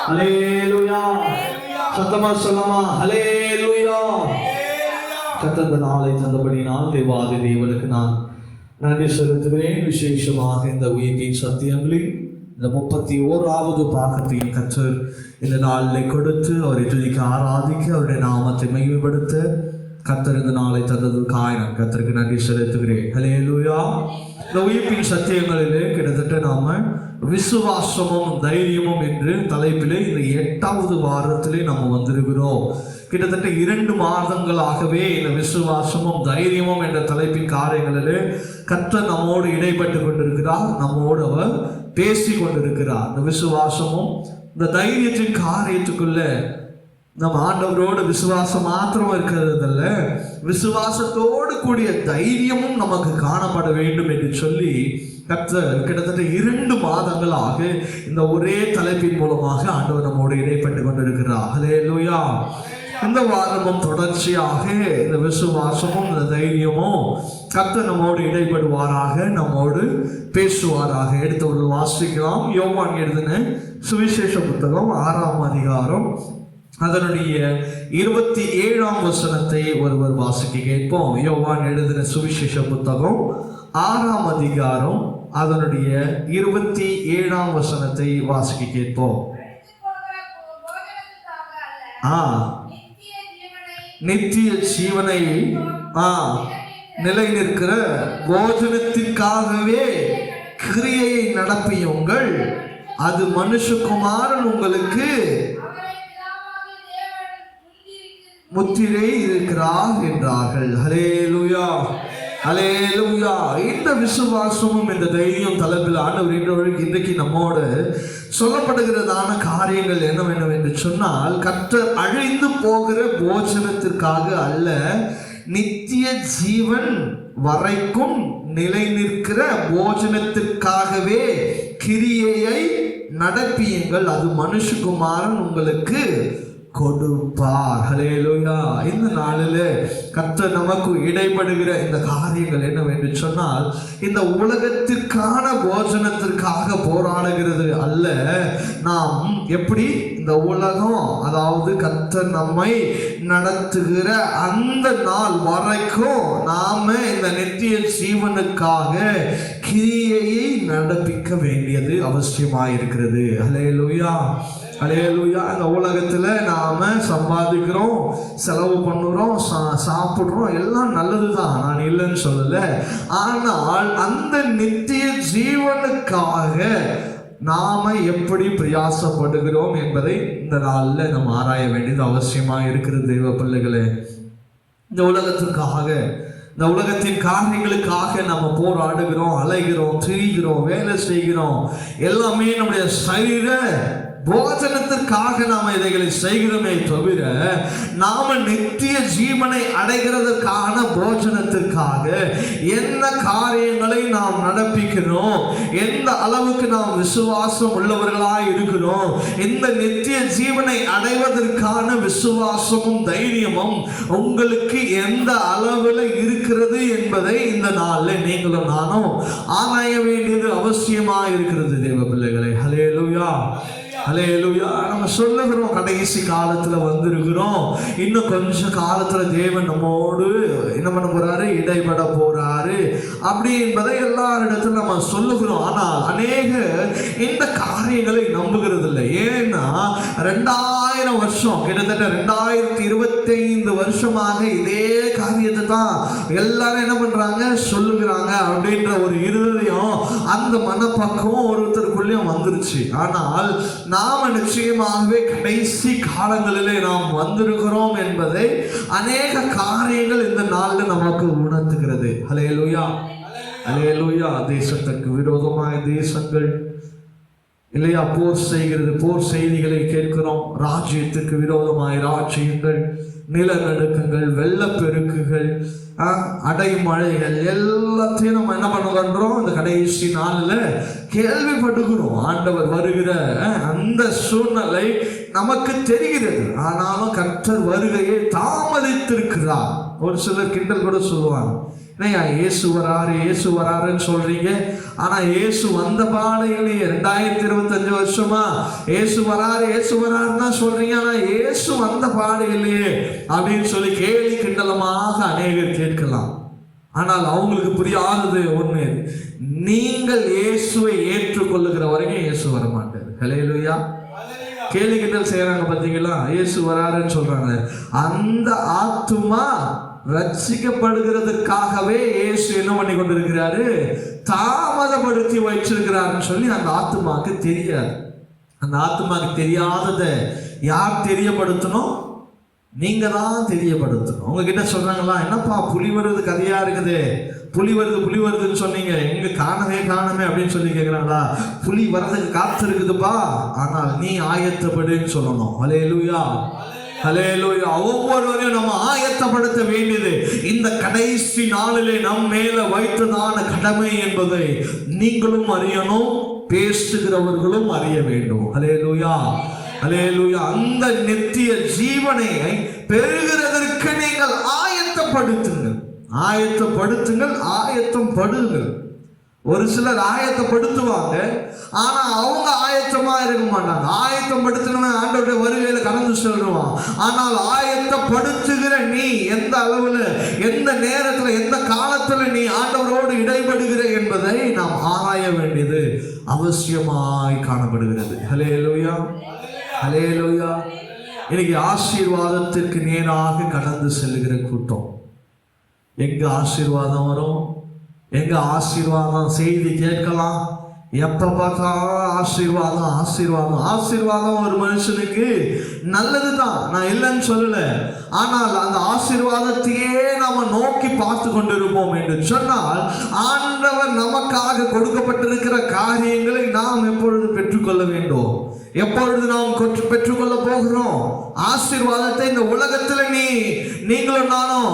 ஹல்லேலூயா. சத்தமா சொல்லமா ஹல்லேலூயா. கர்த்தர் நாளை தந்தபடினால் தேவாதி தேவனுக்கு நான் நன்றி செலுத்துகிறேன். விசேஷமாக இந்த உயிர்ப்பின் சத்தியங்களில் இந்த 31வது பாகத்தையும் கர்த்தர் இந்த நாளில் கொடுத்து அவரை துதிக்க ஆராதிக்க அவருடைய நாமத்தை மகிமைப்படுத்த கர்த்தர் இந்த நாளை தந்ததற்காக நான் கர்த்தருக்கு நன்றி செலுத்துகிறேன். ஹல்லேலூயா. இந்த உயிர்ப்பின் சத்தியங்களிலே கிட்டத்தட்ட நாம விசுவாசமும் தைரியமும் என்று தலைப்பிலே இந்த 8வது வாரத்திலே நம்ம வந்திருக்கிறோம். கிட்டத்தட்ட 2 மாதங்களாகவே இந்த விசுவாசமும் தைரியமும் என்ற தலைப்பின் காரியங்களிலே கர்த்தர் நம்மோடு இடைப்பட்டு கொண்டிருக்கிறார், நம்மோடு அவர் பேசி கொண்டிருக்கிறார். இந்த விசுவாசமும் இந்த தைரியத்தின் காரியத்துக்குள்ள நம்ம ஆண்டவரோடு விசுவாசம் மாத்திரம் இருக்கிறதல்ல, விசுவாசத்தோடு கூடிய தைரியமும் நமக்கு காணப்பட வேண்டும் என்று சொல்லி கர்த்தர் கிட்டத்தட்ட 2 மாதங்களாக இந்த ஒரே தலைப்பின் மூலமாக ஆண்டவர் நம்மோடு இடைப்பட்டு கொண்டிருக்கிறார். ஹல்லேலூயா. இந்த வாரமும் தொடர்ச்சியாக இந்த விசுவாசமும் இந்த தைரியமும் கர்த்தர் நம்மோடு இடைப்படுவாராக, நம்மோடு பேசுவாராக. எடுத்து வாசிக்கலாம். யோவான் எழுதின சுவிசேஷ புத்தகம் 6ஆம் அதிகாரம் அதனுடைய 27ஆம் வசனத்தை ஒருவர் வாசிக்க கேட்போம். யோவான் எழுதின சுவிசேஷ புத்தகம் 6ஆம் அதிகாரம் அதனுடைய 27ஆம் வசனத்தை வாசிக்க கேட்போம். நித்திய ஜீவனை நிலை நிற்கிற போஜனத்திற்காகவே கிரியையை நடப்பியுங்கள், அது மனுஷகுமாரன் உங்களுக்கு முத்திரை இருக்கிறார் என்றார்கள். ஹல்லேலூயா, ஹல்லேலூயா. இந்த விசுவாசமும் இந்த தைரியம் தலைப்பில் ஆண்டவர் இன்றைக்கு நம்மோடு சொல்லப்படுகிறதான காரியங்கள் என்னவென்று சொன்னால், கர்த்தர் அழிந்து போகிற போஜனத்திற்காக அல்ல, நித்திய ஜீவன் வரைக்கும் நிலை நிற்கிற போஜனத்திற்காகவே கிரியையை நடப்பியுங்கள், அது மனுஷகுமாரன் உங்களுக்கு கொடுப்பார். ஹல்லேலூயா. இந்த நாளில் கர்த்தர் நமக்கு இடைப்படுகிற இந்த காரியங்கள் என்னவென்று சொன்னால், இந்த உலகத்திற்கான போஜனத்திற்காக போராடுகிறது அல்ல. நாம் எப்படி இந்த உலகம், அதாவது கர்த்தர் நம்மை நடத்துகிற அந்த நாள் வரைக்கும் நாம இந்த நித்திய ஜீவனுக்காக கிரியையை நடப்பிக்க வேண்டியது அவசியமாயிருக்கிறது. ஹல்லேலூயா, ஹல்லேலூயா. இந்த உலகத்தில் நாம சம்பாதிக்கிறோம், செலவு பண்ணுறோம், சாப்பிட்றோம், எல்லாம் நல்லது தான், நான் இல்லைன்னு சொல்லலை. ஆனால் அந்த நித்திய ஜீவனுக்காக நாம எப்படி பிரயாசப்படுகிறோம் என்பதை இந்த நாளில் நம்ம ஆராய வேண்டியது அவசியமாக இருக்கிறது. தெய்வ பிள்ளைகளே, இந்த உலகத்திற்காக, இந்த உலகத்தின் காரியங்களுக்காக நம்ம போராடுகிறோம், அலைகிறோம், திரிகிறோம், வேலை செய்கிறோம், எல்லாமே நம்முடைய சரீர போஜனத்திற்காக நாம இதைகளை செய்கிறோமே தவிர, நாம நித்திய ஜீவனை அடைகிறதற்கான போஜனத்திற்காக என்ன காரியங்களை நாம் நடப்பிக்கிறோம், எந்த அளவுக்கு நாம் விசுவாசம் உள்ளவர்களாய் இருக்கிறோம், இந்த நித்திய ஜீவனை அடைவதற்கான விசுவாசமும் தைரியமும் உங்களுக்கு எந்த அளவில் இருக்கிறது என்பதை இந்த நாளில் நீங்களும் நானும் ஆராய வேண்டியது அவசியமாக இருக்கிறது. தேவ பிள்ளைகளை, ஹல்லேலூயா, ஹல்லேலூயா. நம்ம சொல்லுகிறோம், கடைசி காலத்துல வந்திருக்கிறோம், இன்னும் கொஞ்ச காலத்துல தேவன் நம்மோடு என்ன பண்ண போறாரு, இடைப்பட போறாரு அப்படி என்பதை எல்லாரிடத்திலும் நம்ம சொல்லுகிறோம். ஆனால் அநேக இந்த காரியங்களை நம்புகிறது இல்லை. ஏன்னா 2000 வருஷம், கிட்டத்தட்ட 2025 வருஷமாக இதே காரியத்தை தான் எல்லாரும் என்ன பண்றாங்க, சொல்லுகிறாங்க அப்படின்ற ஒரு இருதயம், அந்த மனப்பக்குவம் ஒருத்தருக்குள்ளேயும் வந்துருச்சு. ஆனால் நாம நிச்சயமாகவே கடைசி காலங்களிலே நாம் வந்திருக்கிறோம் என்பதை அநேக காரியங்கள் இந்த நாளில் நமக்கு உணர்த்துகிறது. ஹல்லேலூயா, ஹல்லேலூயா. தேசத்திற்கு விரோதമായ தேசங்கள் இல்லையா போர் செய்கிறது, போர் செய்திகளை கேட்கிறோம். ராஜ்யத்திற்கு விரோதமாய் ராஜ்யங்கள், நிலநடுக்கங்கள், வெள்ளப்பெருக்குகள், அடைமழைகள் எல்லாத்தையும் நம்ம என்ன பண்ணுகிறோம், இந்த கடைசி நாளில் கேள்விப்பட்டுக்கிறோம். ஆண்டவர் வருகிற அந்த சூழ்நிலை நமக்கு தெரிகிறது. ஆனாலும் கர்த்தர் வருகையை தாமதித்திருக்கிறார். ஒரு சிலர் கிண்டல் கூட சொல்லுவாங்க, என்னையா இயேசு வராரு இயேசு வராருன்னு சொல்றீங்க, ஆனா இயேசு வந்த பாடையிலேயே 2025 வருஷமா இயேசு வராரு இயேசு வராருன்னு தான் சொல்றீங்க, ஆனா இயேசு வந்த பாடையிலேயே அப்படின்னு சொல்லி கேலி கிண்டலமாக அநேகர் கேட்கலாம். ஆனால் அவங்களுக்கு புரியாதது ஒண்ணு, நீங்கள் இயேசுவை ஏற்றுக்கொள்ளுகிற வரைக்கும் இயேசு வரமாட்டார். ஹல்லேலூயா. கேலி கிண்டல் செய்யறாங்க பார்த்தீங்களா, இயேசு வராருன்னு சொல்றாங்க. அந்த ஆத்துமா ரட்சிக்கப்படுகிறதுக்காகவே இயேசு என்ன பண்ணி கொண்டிருக்கிறாரு, தாமதப்படுத்தி வச்சிருக்கிறாருன்னு சொல்லி அந்த ஆத்துமாக்கு தெரியாது. அந்த ஆத்துமாக்கு தெரியாததை யார் தெரியப்படுத்தணும்? நீங்க தான் தெரியப்படுத்தணும். உங்ககிட்ட சொல்றாங்களா, என்னப்பா புலி வருது கதையா இருக்குது, புலி வருதுன்னு சொன்னீங்க, எங்க காணவே அப்படின்னு சொல்லி கேட்கிறாங்களா? புலி வர்றதுக்கு காத்து இருக்குதுப்பா, ஆனால் நீ ஆயத்தப்படுன்னு சொல்லணும். ஹல்லேலூயா ஹல்லேலூயா. ஒவ்வொருவரையும் நம்ம ஆயத்தப்படுத்த வேண்டியது இந்த கடைசி நாளிலே நம் மேல வைத்ததான கடமை என்பதை நீங்களும் அறியணும், பேசுகிறவர்களும் அறிய வேண்டும். ஹல்லேலூயா ஹல்லேலூயா. அந்த நித்திய ஜீவனை பெறுகிறதற்கு நீங்கள் ஆயத்தப்படுத்துங்கள், ஆயத்தம் படுங்கள். ஒரு சிலர் ஆயத்தப்படுத்துவாங்க, ஆனா அவங்க ஆயத்தமா இருக்க மாட்டாங்க. ஆயத்தம் படுத்தணும் ஆண்டவருடைய வருகையில கடந்து சொல்லுவான். ஆனால் ஆயத்தப்படுத்துகிற நீ எந்த அளவுல, எந்த நேரத்துல, எந்த காலத்துல நீ ஆண்டவரோடு இடைபடுகிற என்பதை நாம் ஆராய வேண்டியது அவசியமாய் காணப்படுகிறது. ஹல்லேலூயா ஹல்லேலூயா. இன்னைக்கு ஆசீர்வாதத்திற்கு நேராக கடந்து செல்லுகிற கூட்டம். எங்க ஆசீர்வாதம் வரும், எங்க ஆசீர்வாதம் செய்தி கேட்கலாம், எப்ப பார்த்தாலும் ஆசீர்வாதம் ஒரு மனுஷனுக்கு நல்லதுதான், நான் இல்லைன்னு சொல்லல. ஆனால் அந்த ஆசீர்வாதத்தையே நாம நோக்கி பார்த்து கொண்டிருப்போம் என்று சொன்னால், ஆண்டவர் நமக்காக கொடுக்கப்பட்டிருக்கிற காரியங்களை நாம் எப்பொழுது பெற்றுக்கொள்ள வேண்டும், எப்பொழுது நாம் பெற்றுக்கொள்ள போகிறோம்? ஆசீர்வாதத்தை இந்த உலகத்துல நீங்களும் நானும்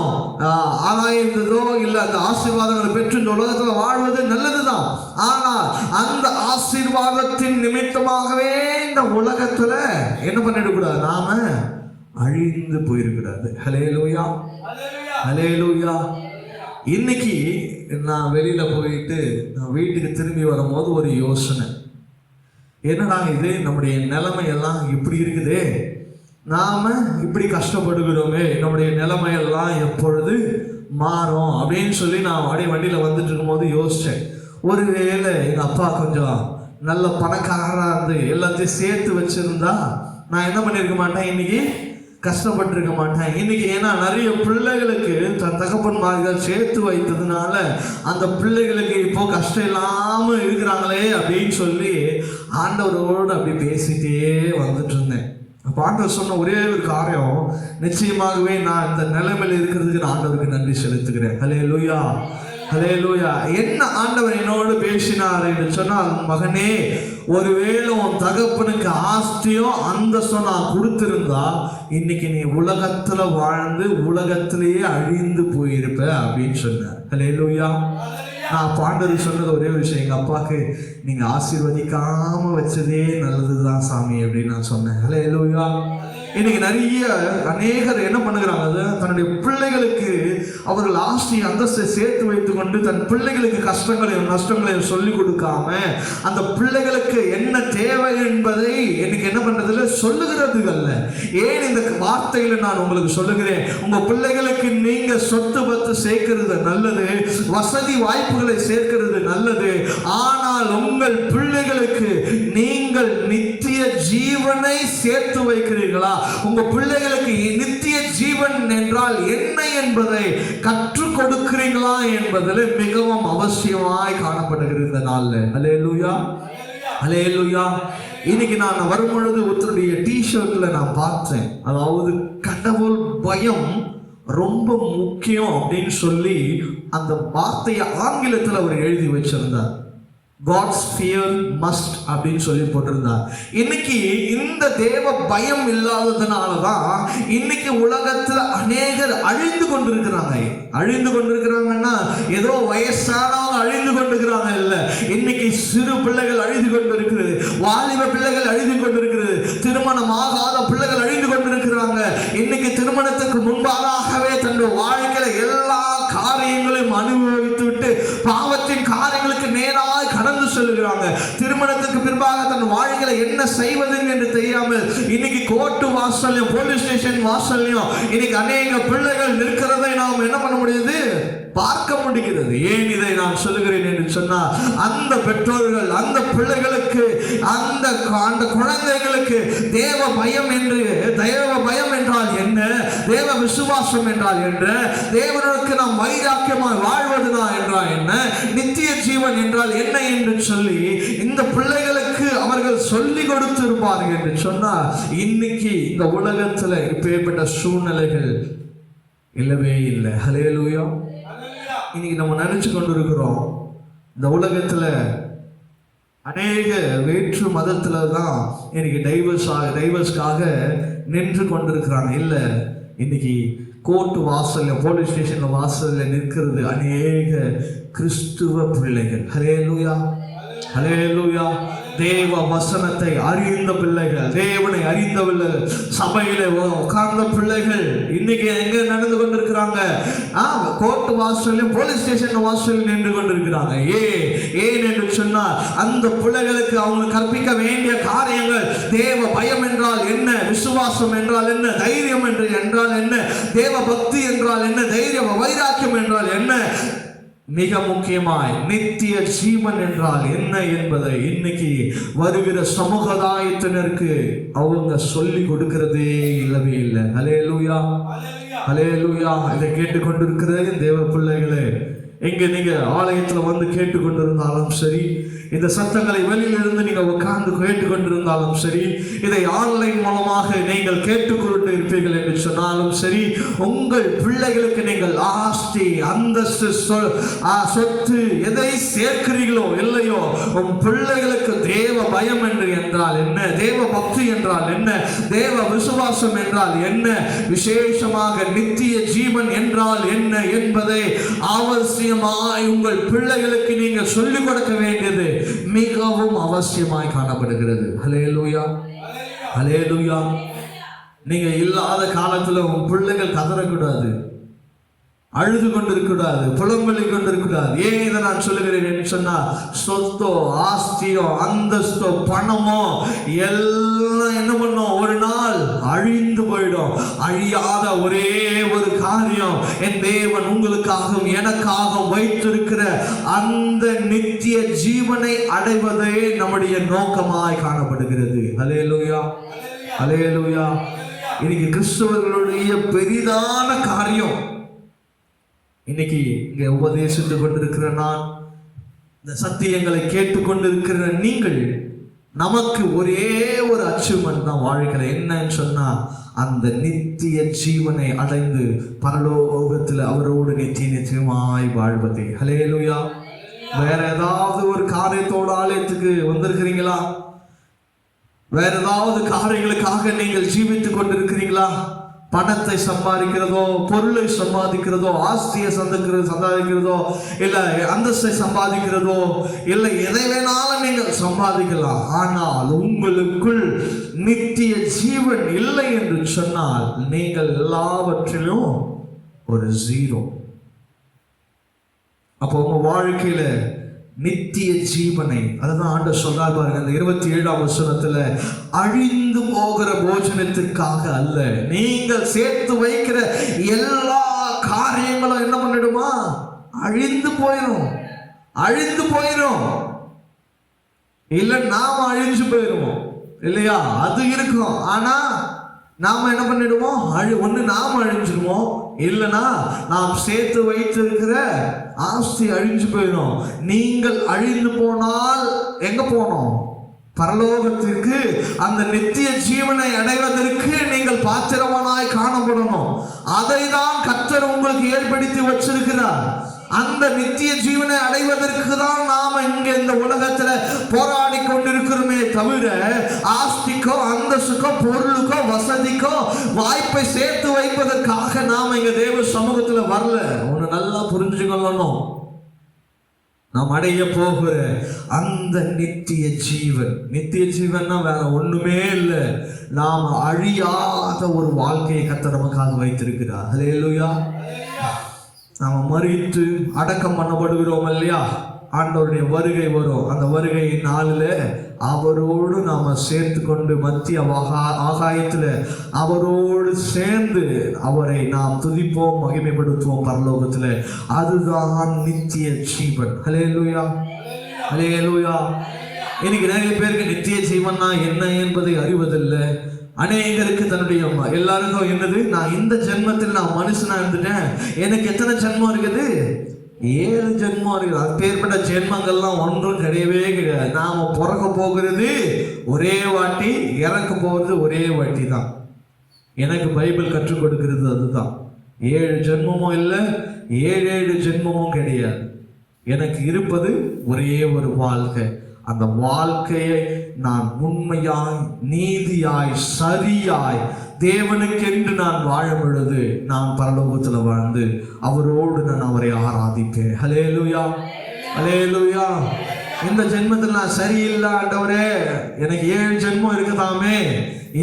ஆராய்ந்ததோ இல்ல, அந்த ஆசீர்வாதங்களை பெற்று இந்த உலகத்துல வாழ்வது நல்லதுதான். ஆனால் அந்த ஆசீர்வாதத்தின் நிமித்தமாகவே இந்த உலகத்துல என்ன பண்ணிடக்கூடாது, நாம அழிந்து போயிருக்கூடாது. ஹல்லேலூயா ஹல்லேலூயா. இன்னைக்கு நான் வெளியில போயிட்டு நான் வீட்டுக்கு திரும்பி வரும்போது ஒரு யோசனை, என்னடா இது, நம்முடைய நிலைமையெல்லாம் இப்படி இருக்குது, நாம இப்படி கஷ்டப்படுகிறோமே, நம்முடைய நிலைமையெல்லாம் எப்பொழுது மாறும் அப்படின்னு சொல்லி நான் அப்படியே வண்டியில வந்துட்டு இருக்கும்போது யோசிச்சேன். ஒருவேளை எங்க அப்பா கொஞ்சம் நல்ல பணக்காரரா இருந்து எல்லாத்தையும் சேர்த்து வச்சிருந்தா நான் என்ன பண்ணிருக்க மாட்டேன், இன்னைக்கு கஷ்டப்பட்டிருக்க மாட்டேன் இன்னைக்கு. ஏன்னா நிறைய பிள்ளைகளுக்கு தன் தகப்பன்மார்கள் சேர்த்து வைத்ததுனால அந்த பிள்ளைகளுக்கு இப்போ கஷ்டம் இல்லாம இருக்கிறாங்களே அப்படின்னு சொல்லி ஆண்டவரோடு அப்படி பேசிட்டே வந்துட்டு இருந்தேன். அப்போ ஆண்டவர் சொன்ன ஒரே ஒரு காரியம், நிச்சயமாகவே நான் இந்த நிலைமையில் இருக்கிறதுக்கு ஆண்டவருக்கு நன்றி செலுத்துகிறேன். ஹல்லேலூயா ஹல்லேலூயா. என்ன ஆண்டவர் என்னோடு பேசினார் என்று சொன்னால், மகனே, ஒருவேளை உன் தகப்பனுக்கு ஆஸ்தியோ அந்தஸ்தோ நான் கொடுத்திருந்தா இன்னைக்கு நீ உலகத்துல வாழ்ந்து உலகத்திலேயே அழிந்து போயிருப்ப அப்படின்னு சொன்னார். ஹல்லேலூயா. நான் ஆண்டவர் சொன்னது ஒரே விஷயம், எங்க அப்பாவுக்கு நீங்க ஆசீர்வதிக்காம வச்சதே நல்லதுதான் சாமி அப்படின்னு நான் சொன்னேன். ஹல்லேலூயா. இன்னைக்கு அநேகர் என்ன பண்ணுகிறாங்க, தன்னுடைய பிள்ளைகளுக்கு அவர்கள் ஆஸ்தி அந்தஸ்தை சேர்த்து வைத்துக் கொண்டு தன் பிள்ளைகளுக்கு கஷ்டங்களையும் நஷ்டங்களையும் சொல்லிக் கொடுக்காம அந்த பிள்ளைகளுக்கு என்ன தேவை என்பதை இன்னைக்கு என்ன பண்றதுல சொல்லுகிறது அல்ல. ஏன் இந்த வார்த்தையில நான் உங்களுக்கு சொல்லுகிறேன், உங்க பிள்ளைகளுக்கு நீங்க சொத்து பத்து சேர்க்கிறது நல்லது, வசதி வாய்ப்புகளை சேர்க்கிறது நல்லது. ஆனால் உங்கள் பிள்ளைகளுக்கு நீங்கள் நித்திய ஜீவனை சேர்த்து வைக்கிறீர்களா? உங்க பிள்ளைகளுக்கு நித்திய ஜீவன் என்றால் என்ன என்பதை கற்றுக் கொடுக்கிறீங்களா என்பதில் மிகவும் அவசியமாய் காணப்படுகிறது இந்த நாள்ல. ஹல்லேலூயா ஹல்லேலூயா. இன்னைக்கு நான் வரும் பொழுது ஒருத்தருடைய டிஷர்ட்ல நான் பார்த்தேன், அதாவது கடவுள் பயம் ரொம்ப முக்கியம் அப்படின்னு சொல்லி அந்த வார்த்தையை ஆங்கிலத்தில் அவர் எழுதி வச்சிருந்தார். God's fear must அப்படின்னு சொல்லி போட்டிருந்தார். இன்னைக்கு இந்த தேவ பயம் இல்லாததுனாலதான் இன்னைக்கு உலகத்துல அநேகர் அழிந்து கொண்டிருக்கிறாங்கன்னா ஏதோ வயசானவங்க அழிந்து கொண்டிருக்கிறாங்க இல்ல, இன்னைக்கு சிறு பிள்ளைகள் அழிந்து கொண்டிருக்கிறது, வாலிப பிள்ளைகள் அழிந்து கொண்டிருக்கிறது, திருமணம் ஆகாத பிள்ளைகள் அழிந்து கொண்டிருக்கிறாங்க. இன்னைக்கு திருமணத்துக்கு முன்பாகவே தன்னுடைய வாழ்க்கையில எல்லா காரியங்களையும் திருமணத்துக்கு பின்பாக தன் வாழ்க்கையில என்ன செய்வது என்று தெரியாமல் இன்னைக்கு கோர்ட்டு வாசல்லையும் போலீஸ் ஸ்டேஷன் வாசல்லையும் இன்னைக்கு அநேக பிள்ளைகள் நிற்கிறதை நாம் என்ன பண்ண முடியுது, பார்க்க முடிகிறது. ஏன் இதை நான் சொல்லுகிறேன் என்று சொன்னால், அந்த பெற்றோர்கள் அந்த பிள்ளைகளுக்கு அந்த குழந்தைகளுக்கு தேவ பயம் என்றால் என்ன, தேவ விசுவாசம் என்றால் என்ன, தேவனுக்கு நாம் வைராக்கியமாய் வாழ்வதுனா என்றால் என்ன, நித்திய ஜீவன் என்றால் என்ன என்று சொல்லி இந்த பிள்ளைகளுக்கு அவர்கள் சொல்லி கொடுத்திருப்பார்கள் என்று சொன்னால், இன்னைக்கு இந்த உலகத்துல இப்பேற்பட்ட சூழ்நிலைகள் இல்லவே இல்லை. ஹல்லேலூயா. இன்னைக்கு நம்ம நினைச்சு கொண்டிருக்கிறோம், இந்த உலகத்துல அநேக வேற்று மதத்துல தான் இன்னைக்கு டைவர்ஸ்க்காக நின்று கொண்டிருக்கிறாங்க. இல்ல, இன்னைக்கு கோர்ட்டு வாசல்ல போலீஸ் ஸ்டேஷன் வாசல்ல நிற்கிறது அநேக கிறிஸ்துவ பிள்ளைகள். ஹல்லேலூயா, ஹல்லேலூயா. தேவ வசனத்தை அறிந்த பிள்ளைகள், தேவனை அறிந்த பிள்ளைகள், சபையில உட்கார்ந்த பிள்ளைகள் இன்னைக்கு எங்க நடந்து கொண்டிருக்கிறாங்க, கோர்ட் வாசல் போலீஸ் ஸ்டேஷன் வாசல் நின்று கொண்டிருக்கிறாங்க. ஏன் என்று சொன்னால், அந்த பிள்ளைகளுக்கு அவங்க கற்பிக்க வேண்டிய காரியங்கள் தேவ பயம் என்றால் என்ன, விசுவாசம் என்றால் என்ன, தைரியம் என்றால் என்ன, தேவ பக்தி என்றால் என்ன, தைரிய வைராக்கியம் என்றால் என்ன, மிக முக்கியமாய் நித்திய ஜீவன் என்றால் என்ன என்பதை இன்னைக்கு வருகிற சமூகதாயத்தினருக்கு அவங்க சொல்லி கொடுக்கிறதே இல்லவே இல்லை. ஹல்லேலூயா, ஹல்லேலூயா. இதை கேட்டுக்கொண்டிருக்கிற தேவ பிள்ளைகளே, எங்க நீங்க ஆலயத்துல வந்து கேட்டுக்கொண்டிருந்தாலும் சரி, இந்த சத்தங்களை வெளியிலிருந்து நீங்கள் உட்கார்ந்து கேட்டுக்கொண்டிருந்தாலும் சரி, இதை ஆன்லைன் மூலமாக நீங்கள் கேட்டுக்கொண்டு இருப்பீர்கள் என்று சொன்னாலும் சரி, உங்கள் பிள்ளைகளுக்கு நீங்கள் ஆஸ்தி, அந்தஸ்து, சொத்து எதை சேர்க்கிறீர்களோ இல்லையோ, உன் பிள்ளைகளுக்கு தேவ பயம் என்றால் என்ன, தேவ பக்தி என்றால் என்ன, தேவ விசுவாசம் என்றால் என்ன, விசேஷமாக நித்திய ஜீவன் என்றால் என்ன என்பதை அவசியமாய் உங்கள் பிள்ளைகளுக்கு நீங்கள் சொல்லிக் கொடுக்க வேண்டியது மிகவும் அவசியமாய் காணப்படுகிறது. ஹல்லேலூயா, ஹல்லேலூயா. நீங்க இல்லாத காலத்துல உங்க பிள்ளைகள் கதறக்கூடாது, அழுது கொண்டிருக்கூடாது, புலம்பலி கொண்டிருக்கூடாது. ஏன் இதை நான் சொல்லுகிறேன் என்று சொன்னா, சொத்தோ, ஆஸ்தியோ, அந்தஸ்தோ, பணமோ எல்லாம் என்ன பண்ணும், ஒரு நாள் அழிந்து போயிடும். அழியாத ஒரே ஒரு காரியம், என் தேவன் உங்களுக்காகவும் எனக்காகவும் வைத்திருக்கிற அந்த நித்திய ஜீவனை அடைவதே நம்முடைய நோக்கமாய் காணப்படுகிறது. ஹல்லேலூயா, ஹல்லேலூயா. இன்னைக்கு கிறிஸ்தவர்களுடைய பெரிதான காரியம், இன்னைக்கு இங்க உபதேசித்துக் கொண்டிருக்கிற நான், இந்த சத்தியங்களை கேட்டுக்கொண்டிருக்கிற நீங்கள், நமக்கு ஒரே ஒரு அச்சீவ்மெண்ட் தான் வாழ்க்கையில. என்னன்னு சொன்னா, அந்த நித்திய ஜீவனை அடைந்து பரலோகத்தில் அவரோடு நித்தியமாய் வாழ்வதே. ஹல்லேலூயா. வேற ஏதாவது ஒரு காரியத்தோட ஆலயத்துக்கு வந்திருக்கிறீங்களா? வேற ஏதாவது காரியங்களுக்காக நீங்கள் ஜீவித்துக் கொண்டிருக்கிறீங்களா? பணத்தை சம்பாதிக்கிறதோ, பொருளை சம்பாதிக்கிறதோ, ஆஸ்தியை சம்பாதிக்கிறதோ, இல்ல அந்தஸ்தை சம்பாதிக்கிறதோ, இல்லை எதை வேணாலும் நீங்கள் சம்பாதிக்கலாம். ஆனால் உங்களுக்குள் நித்திய ஜீவன் இல்லை என்று சொன்னால், நீங்கள் எல்லாவற்றிலும் ஒரு ஜீரோ. அப்போ உங்க வாழ்க்கையில நித்திய ஜீவனை, அதுதான் ஆண்டவர் சொல்றார் பாருங்க, அந்த 27ஆம் வசனத்துல, அழிந்து போகிற போஜனத்திற்காக அல்ல. நீங்கள் சேர்த்து வைக்கிற எல்லா காரியங்களும் என்ன பண்ணிடுமா, அழிந்து போயிடும், அழிந்து போயிடும். இல்ல நாம அழிஞ்சு போயிடுவோம் இல்லையா, அது இருக்கும். ஆனா நாம என்ன பண்ணிடுவோம், ஒண்ணு நாம் அழிஞ்சிடுவோம், இல்லைன்னா நாம் சேர்த்து வைத்திருக்கிற ஆஸ்தி அழிஞ்சு போயிடும். நீங்கள் அழிந்து போனால் எங்க போனோம், பரலோகத்திற்கு, அந்த நித்திய ஜீவனை அடைவதற்கு நீங்கள் பாத்திரவானாய் காணப்படணும். அதை தான் கர்த்தர் உங்களுக்கு ஏற்படுத்தி வச்சிருக்கிறார். அந்த நித்திய ஜீவனை அடைவதற்கு தான் நாம இங்க இந்த உலகத்துல போராடி கொண்டிருக்கிறோமே தவிர, ஆஸ்திக்கோ, அந்தஸ்துக்கோ, பொருளுக்கோ, வசதிக்கோ, வாய்ப்பை சேர்த்து வைப்பதற்காக நாம இங்க தேவ சமூகத்துல வரல. ஒண்ணு நல்லா புரிஞ்சுக்கொள்ளணும், நாம் அடைய போகிற அந்த நித்திய ஜீவன், நித்திய ஜீவன்னா வேற ஒண்ணுமே இல்லை, நாம் அழியாத ஒரு வாழ்க்கையை கர்த்தர் நமக்காக வைத்திருக்கிறார். ஹல்லேலூயா. நாம மரித்து அடக்கம் பண்ணப்படுகிறோம் இல்லையா, ஆண்டவருடைய வருகை வரும். அந்த வருகை நாளில் அவரோடு நாம் சேர்த்து கொண்டு மத்திய ஆகாயத்தில் அவரோடு சேர்ந்து அவரை நாம் துதிப்போம், மகிமைப்படுத்துவோம் பரலோகத்தில். அதுதான் நித்திய ஜீவன். ஹல்லேலூயா, ஹல்லேலூயா. இன்னைக்கு நிறைய பேருக்கு நித்திய ஜீவன்னா என்ன என்பதை அறிவதில்லை. அநேகருக்கு தன்னுடைய எல்லாருக்கும் என்னது, நான் இந்த ஜென்மத்தில் நான் மனுஷனா இருந்துட்டேன், எனக்கு எத்தனை ஜென்மம் இருக்குது? 7 ஜென்மம் இருக்குது. அப்பேற்பட்ட ஜென்மங்கள்லாம் ஒன்றும் கிடையவே கிடையாது. நாம பிறக்க போகிறது ஒரே வாட்டி, இறக்க போகிறது ஒரே வாட்டி தான். எனக்கு பைபிள் கற்றுக் கொடுக்கிறது அதுதான். 7 ஜென்மமும் இல்லை, 7 ஜென்மமும் கிடையாது. எனக்கு இருப்பது ஒரே ஒரு வாழ்க்கை. அந்த வாழ்க்கையை நான் உண்மையாய், நீதியாய், சரியாய் தேவனுக்கென்று நான் வாழும் பொழுது நான் பரலோகத்தில் வாழ்ந்து அவரோடு நான் அவரை ஆராதிப்பேன். ஹல்லேலூயா, ஹல்லேலூயா. இந்த ஜென்மத்தில் நான் சரியில்லை ஆண்டவரே, எனக்கு 7 ஜென்மம் இருக்குதாமே,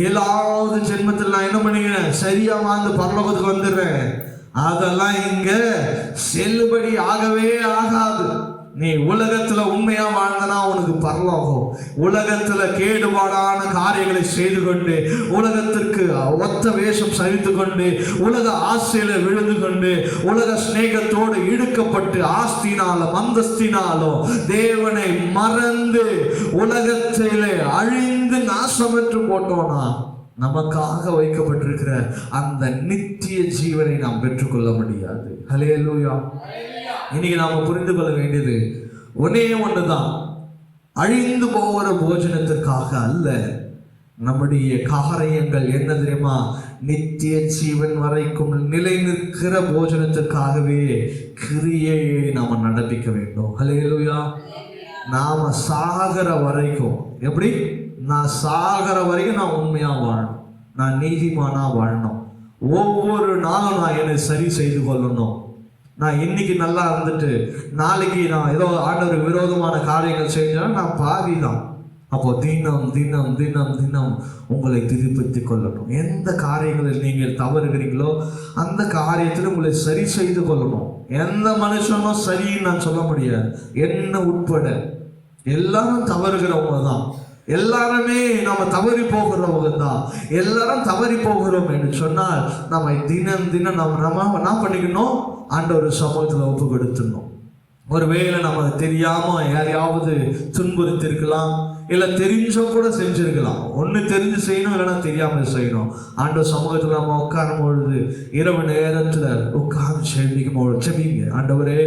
7வது ஜென்மத்தில் நான் என்ன பண்ணிக்கிறேன், சரியா வாழ்ந்து பரலோகத்துக்கு வந்துடுறேன். அதெல்லாம் இங்க செல்லுபடி ஆகவே ஆகாது. நீ உலகத்துல உண்மையா வாழ்ந்தனா உனக்கு பரலோகம். உலகத்துல கேடுபாடான காரியங்களை செய்து கொண்டு, உலகத்திற்கு ஒத்த வேஷம் சரித்து கொண்டு, உலக ஆசையில விழுந்து கொண்டு, உலக சிநேகத்தோடு இழுக்கப்பட்டு, ஆஸ்தினாலும் அந்தஸ்தினாலும் தேவனை மறந்து உலகத்திலே அழிந்து நாசமற்று போட்டோனா நமக்காக வைக்கப்பட்டிருக்கிற அந்த நித்திய ஜீவனை நாம் பெற்றுக்கொள்ள முடியாது. ஹல்லேலூயா. இன்னைக்கு நாம புரிந்து கொள்ள வேண்டியது ஒன்னே ஒன்றுதான். அழிந்து போகிற போஜனத்திற்காக அல்ல. நம்முடைய காரியங்கள் என்ன தெரியுமா? நித்திய ஜீவன் வரைக்கும் நிலை நிற்கிற போஜனத்திற்காகவே கிரியையை நாம நடப்பிக்க வேண்டும். ஹல்லேலூயா. நாம சாகர வரைக்கும், எப்படி? நான் சாகர வரைக்கும் நான் உண்மையா வாழணும், நான் நீதிமானா வாழணும். ஒவ்வொரு நாளும் நான் என்னை சரி செய்து கொள்ளணும். நான் இன்னைக்கு நல்லா இருந்துட்டு நாளைக்கு நான் ஏதோ ஆண்டவருக்கு விரோதமான காரியங்கள் செஞ்சேன்னா நான் பாவி தான். அப்போ தினம் தினம் தினம் தினம் உங்களை திருப்பித்துக் கொள்ளணும். எந்த காரியங்களில் நீங்கள் தவறுகிறீங்களோ அந்த காரியத்தில் உங்களை சரி செய்து கொள்ளணும். எந்த மனுஷனும் சரின்னு நான் சொல்ல முடியாது, என்ன உட்பட எல்லாரும் தவறுகிறவங்க தான். எல்லாருமே நம்ம தவறி போகிறவங்க தான். எல்லாரும் தவறி போகிறோம் என்று சொன்னால் நம்ம தினம் தினம் நம்ம என்ன பண்ணிக்கணும்? ஆண்டவர் சமூகத்தில் ஒப்பு கொடுத்துடணும். ஒருவேளை நம்ம தெரியாம யாரையாவது துன்புறுத்திருக்கலாம், இல்லை தெரிஞ்சோ கூட செஞ்சிருக்கலாம். ஒன்று தெரிஞ்சு செய்யணும், இல்லைன்னா தெரியாமல் செய்யணும். ஆண்டவர் சமூகத்தில் நம்ம உட்காரும் பொழுது, இரவு நேரத்தில் உட்கார்ந்து செபிங்க. ஆண்டவரே,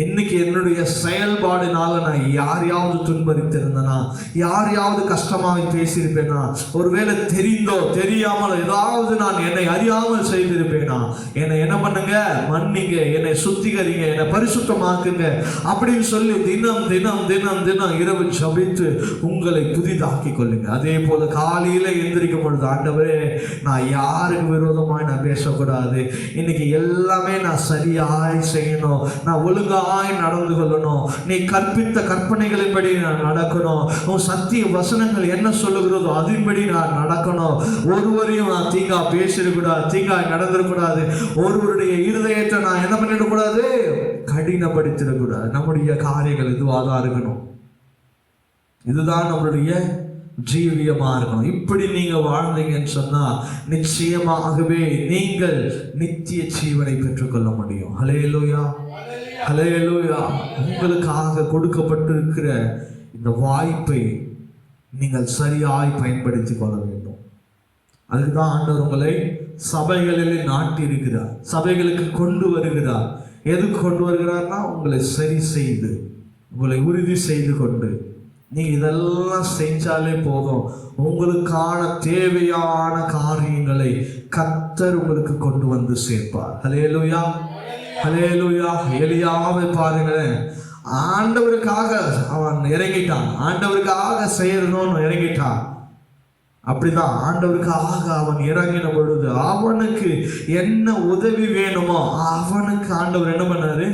இன்னைக்கு என்னுடைய செயல்பாடுனால நான் யாரையாவது துன்புறுத்திருந்தேனா, யாரையாவது கஷ்டமாக பேசியிருப்பேனா, ஒருவேளை தெரிந்தோ தெரியாமல் ஏதாவது நான் என்னை அறியாமல் செய்திருப்பேனா, என்னை என்ன பண்ணுங்க, மன்னிங்க, என்னை சுத்திகரிங்க, என்னை பரிசுத்தமாக்குங்க அப்படின்னு சொல்லி தினம் தினம் தினம் தினம் இரவு ஜபித்து உங்களை புதிதாக்கி கொள்ளுங்க. அதே போல காலையில எந்திரிக்கும் பொழுது, ஆண்டவரே, நான் யாருக்கு விரோதமாய் நான் பேசக்கூடாது, இன்னைக்கு எல்லாமே நான் சரியாய் செய்யணும், நான் ஒழுங்காய் நடந்து கொள்ளணும், நீ கற்பித்த கற்பனைகளின்படி நான் நடக்கணும், உன் சத்திய வசனங்கள் என்ன சொல்லுகிறதோ அதன்படி நான் நடக்கணும், ஒருவரையும் நான் தீங்கா பேசிடக்கூடாது, தீங்காய் நடந்துடக்கூடாது, ஒருவருடைய இருதயத்தை நான் என்ன பண்ணிடக்கூடாது, கடினப்படுத்திடக்கூடாது. நம்முடைய காரியங்கள் இதுவாக இருக்கணும். இதுதான் நம்மளுடைய ஜீவியமா இருக்கணும். இப்படி நீங்க வாழ்ந்தீங்கன்னு சொன்னா நிச்சயமாகவே நீங்கள் நித்திய ஜீவனை பெற்றுக்கொள்ள முடியும். ஹல்லேலூயா, ஹல்லேலூயா. உங்களுக்காக கொடுக்கப்பட்டிருக்கிற இந்த வாய்ப்பை நீங்கள் சரியாய் பயன்படுத்திக் கொள்ள வேண்டும். அதுதான் ஆண்டவர் உங்களை சபைகளிலே நாட்டி இருக்கிறார், சபைகளுக்கு கொண்டு வருகிறார். எதுக்கு கொண்டு வருகிறார்னா, உங்களை சரி செய்து, உங்களை உறுதி செய்து கொண்டு, நீங்க இதெல்லாம் செஞ்சாலே போதும், உங்களுக்கான தேவையான காரியங்களை கர்த்தர் உங்களுக்கு கொண்டு வந்து சேர்ப்பார். ஹல்லேலூயா, ஹல்லேலூயா. எலியாவை பாருங்களேன், ஆண்டவருக்காக அவன் இறங்கிட்டான், ஆண்டவருக்காக செய்யணும்னு இறங்கிட்டான். அப்படிதான் ஆண்டவருக்காக அவன் இறங்கின பொழுது அவனுக்கு என்ன உதவி வேணுமோ அவனுக்கு ஆண்டவர் என்ன பண்ணாரு,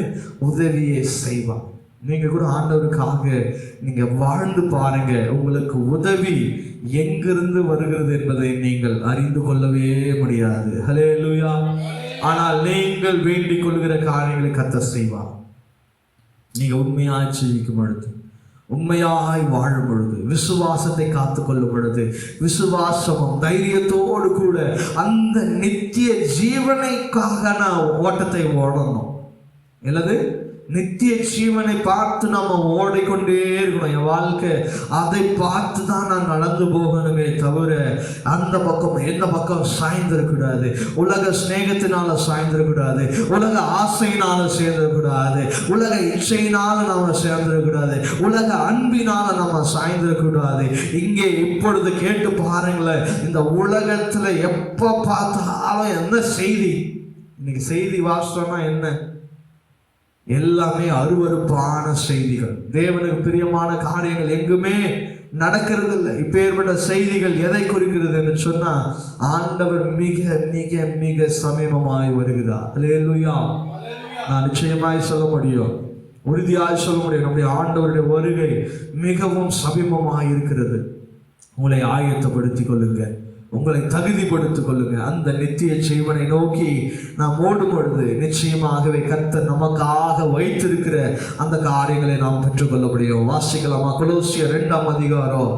உதவியை செய்வான். நீங்க கூட ஆண்டவருக்காக நீங்க வாழ்ந்து பாருங்க, உங்களுக்கு உதவி எங்கிருந்து வருகிறது என்பதை நீங்கள் அறிந்து கொள்ளவே முடியாது. ஹல்லேலூயா. ஆனால் நீங்கள் வேண்டிக் கொள்கிற காரியங்களை கர்த்தர் செய்வார். நீங்க உண்மையாய் ஜீவிக்கும் பொழுது, உண்மையாய் வாழும் பொழுது, விசுவாசத்தை காத்துக்கொள்ளும் பொழுது, விசுவாசமும் தைரியத்தோடு கூட அந்த நித்திய ஜீவனைக்காக நான் ஓட்டத்தை ஓடணும். என்னது? நித்திய ஜீவனை பார்த்து நம்ம ஓடிக்கொண்டே இருக்கணும். என் வாழ்க்கை அதை பார்த்து தான் நான் நடந்து போகணுமே தவிர அந்த பக்கம் எந்த பக்கம் சாய்ந்திருக்கூடாது. உலக ஸ்நேகத்தினால சாய்ந்திருக்கூடாது, உலக ஆசையினால சேர்ந்துடக்கூடாது, உலக இச்சையினால நம்ம சேர்ந்துடக்கூடாது, உலக அன்பினால நம்ம சாய்ந்திருக்கூடாது. இங்கே இப்பொழுது கேட்டு பாருங்களேன், இந்த உலகத்துல எப்ப பார்த்தாலும் என்ன செய்தி, இன்னைக்கு செய்தி வாசம்னா என்ன? எல்லாமே அருவருப்பான செய்திகள், தேவனுக்கு பிரியமான காரியங்கள் எங்குமே நடக்கிறது இல்லை. இப்பேற்பட்ட செய்திகள் எதை குறிக்கிறது என்று சொன்னா, ஆண்டவர் மிக மிக மிக சமீபமாய் வருகிறார். அல்லேலூயா. நான் நிச்சயமாய் சொல்ல முடியும், உறுதியாய் சொல்ல முடியும், நம்முடைய ஆண்டவருடைய வருகை மிகவும் சமீபமாய் இருக்கிறது. உங்களை ஆயத்தப்படுத்திக் கொள்ளுங்க, உங்களை தகுதிப்படுத்திக் கொள்ளுங்க. அந்த நித்திய ஜீவனை நோக்கி நாம் ஓடும் பொழுது நிச்சயமாகவே கர்த்தர் நமக்காக வைத்திருக்கிற அந்த காரியங்களை நாம் பெற்றுக்கொள்ள முடியும். வாசிக்கலாமா? கொலோசியர் 2ஆம் அதிகாரம்,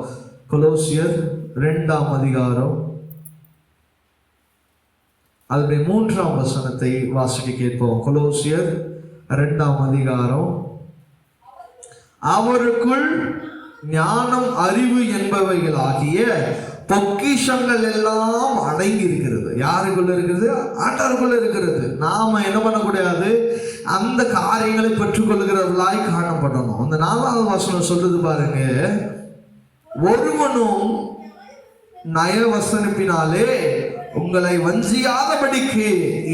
கொலோசியர் 2ஆம் அதிகாரம் அதனுடைய 3ஆம் வசனத்தை வாசிக்க கேட்போம். கொலோசியர் 2ஆம் அதிகாரம். அவருக்குள் ஞானம், அறிவு என்பவைகள் ஆகிய பொக்கிஷங்கள் எல்லாம் அடங்கி இருக்கிறது. யாருக்குள்ள இருக்கிறது? ஆண்டவருக்குள்ள இருக்கிறது. நாம என்ன பண்ணக்கூடாது? அந்த காரியங்களை பெற்றுக்கொள்கிறவர்களாய் காணப்படணும். அந்த 4ஆவது வசனம் சொல்றது பாருங்க, ஒருவனும் நயவசனிப்பினாலே உங்களை வஞ்சியாதபடிக்கு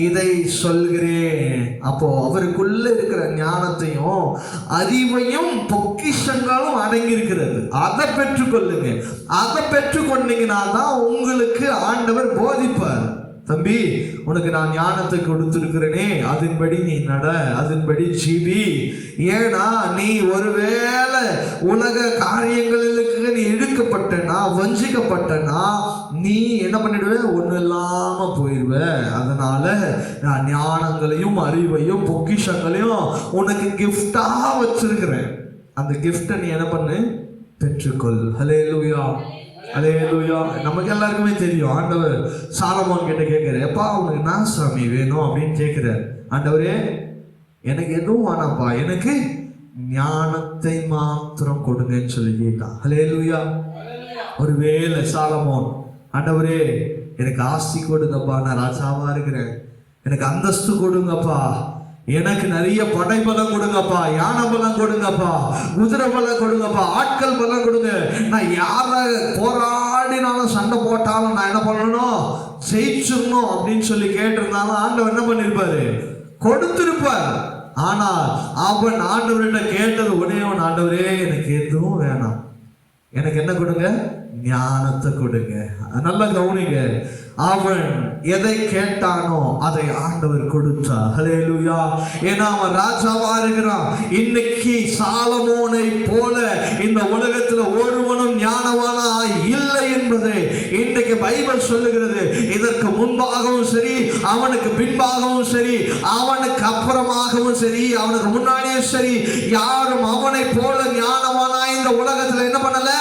இதை சொல்கிறேன். அப்போ அவருக்குள்ள இருக்கிற ஞானத்தையும் அறிவையும் பொக்கிஷங்களும் அடங்கி இருக்கிறது. அதை பெற்றுக்கொள்ளுங்க. அதை பெற்றுக்கொண்டீங்கன்னா தான் உங்களுக்கு ஆண்டவர் போதிப்பார். தம்பி, உனக்கு நான் ஞானத்தை கொடுத்திருக்கிறேனே, அதன்படி நீ நட, அதன்படி ஜீவி. ஏன்னா நீ ஒருவேளை உலக காரியங்களுக்கு நீ இழுக்கப்பட்டனா, வஞ்சிக்கப்பட்டனா, நீ என்ன பண்ணிடுவே? ஒன்றும் இல்லாம போயிடுவ. அதனால நான் ஞானங்களையும் அறிவையும் பொக்கிஷங்களையும் உனக்கு கிஃப்டா வச்சிருக்கிறேன். அந்த கிஃப்டை நீ என்ன பண்ணு? பெற்றுக்கொள். ஹல்லேலூயா, ஹல்லேலூயா. நமக்கு எல்லாருக்குமே தெரியும், ஆண்டவர் சாலமோன் கிட்ட கேட்கிறார், எப்பா உனக்கு என்ன சாமி வேணும் அப்படின்னு கேட்கிறார். ஆண்டவரே, எனக்கு எதுவும் வேணாப்பா, எனக்கு ஞானத்தை மாத்திரம் கொடுங்கன்னு சொல்லி கேட்டான். ஹல்லேலூயா. ஒருவேளை சாலமோன், ஆண்டவரே எனக்கு ஆஸ்தி கொடுங்கப்பா, நான் ராஜாவா இருக்கிறேன், எனக்கு அந்தஸ்து கொடுங்கப்பா, எனக்கு நிறைய படை பலம் கொடுங்கப்பா, யானை பலம் கொடுங்கப்பா, குதிரை பலம் கொடுங்கப்பா, ஆட்கள் பலம் கொடுங்க, நான் யார போராடினாலும் சண்டை போட்டாலும் நான் என்ன பண்ணணும்? ஜெயிச்சிடணும் அப்படின்னு சொல்லி கேட்டிருந்தாலும் ஆண்டவர் என்ன பண்ணிருப்பாரு? கொடுத்திருப்பார். ஆனால் அவன் ஆண்டவர்கிட்ட கேட்டது ஒரே ஒன்று, ஆண்டவரே எனக்கு எதுவும் வேணாம், எனக்கு என்ன கொடுங்க? ஞானத்தை கொடுங்க. நல்லா கவனிங்க, அவன் எதை கேட்டானோ அதை ஆண்டவர் கொடுத்தார். ஹல்லேலூயா. ஏன்னா அவன் ராஜாவா இருக்கிறான். இன்னைக்கு சாலமோனை போல இந்த உலகத்துல ஒருவனும் ஞானவானா இல்லை என்பதை இன்றைக்கு பைபிள் சொல்லுகிறது. இதற்கு முன்பாகவும் சரி, அவனுக்கு பின்பாகவும் சரி, அவனுக்கு அப்புறமாகவும் சரி, அவனுக்கு முன்னாடியே சரி, யாரும் அவனை போல ஞானவானா இந்த உலகத்துல என்ன பண்ணல?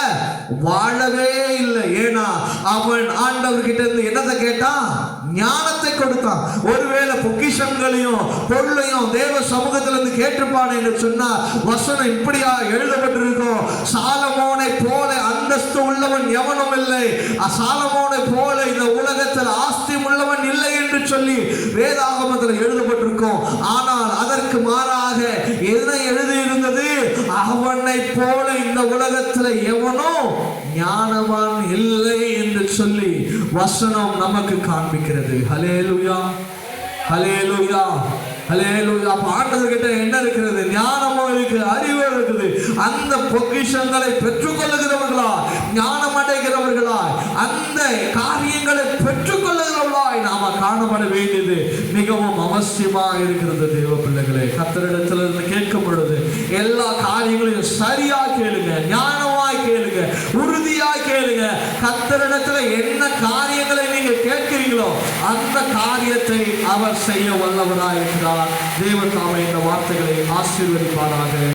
வாழவே இல்லை. ஏன்னா அவன் ஆண்டவர்கிட்ட இருந்து என்னதை கேட்டான்? ஞானத்தை கொடுத்தான். ஒருவேளை பொக்கிஷங்களையும் பொருளையும் தேவ சமூகத்திலிருந்து கேட்டிருப்பான் என்று சொன்னா வசனம் இப்படியா எழுதப்பட்டிருக்கும், சாலமோனை போல அந்தஸ்து உள்ளவன் எவனும் இல்லை, சாலமோனை போல இந்த உலகத்தில் ஆஸ்தி உள்ளவன் இல்லை என்று சொல்லி வேதாகமத்தில் எழுதப்பட்டிருக்கும். ஆனால் அதற்கு மாறாக எதை எழுதியிருந்தது? அவனை போல இந்த உலகத்தில் எவனும் ஞானவான் இல்லை என்று சொல்லி வசனம் நமக்கு காண்பிக்கிறது. ஹல்லேலூயா, ஹல்லேலூயா, ஹல்லேலூயா. அப்ப ஆண்டவர்கிட்ட என்ன இருக்கிறது? ஞானமும் இருக்கு, அறிவு இருக்குது. அந்த பொக்கிஷங்களை பெற்றுக்கொள்ளுகிறவர்களா, ஞானம் அடைகிறவர்களா, அந்த காரியங்களை பெற்றுக்கொள்ளுகிறவர்களாய் நாம காணப்பட வேண்டியது மிகவும் அவசியமா இருக்கிறது. தேவ பிள்ளைகளே, கர்த்தரிடத்திலிருந்து கேட்கும் பொழுது எல்லா காரியங்களையும் சரியா கேளுங்க, ஞானமாய் கேளுங்க, உறுதியாய் கேளுங்க. கர்த்தரிடத்துல என்ன காரியங்களை நீங்க கேட்கிறீங்களோ அந்த காரியத்தை அவர் செய்ய வல்லவராய் இருக்கிறார். தேவன் தாமே இந்த வார்த்தைகளை ஆசீர்வதிப்பாராக.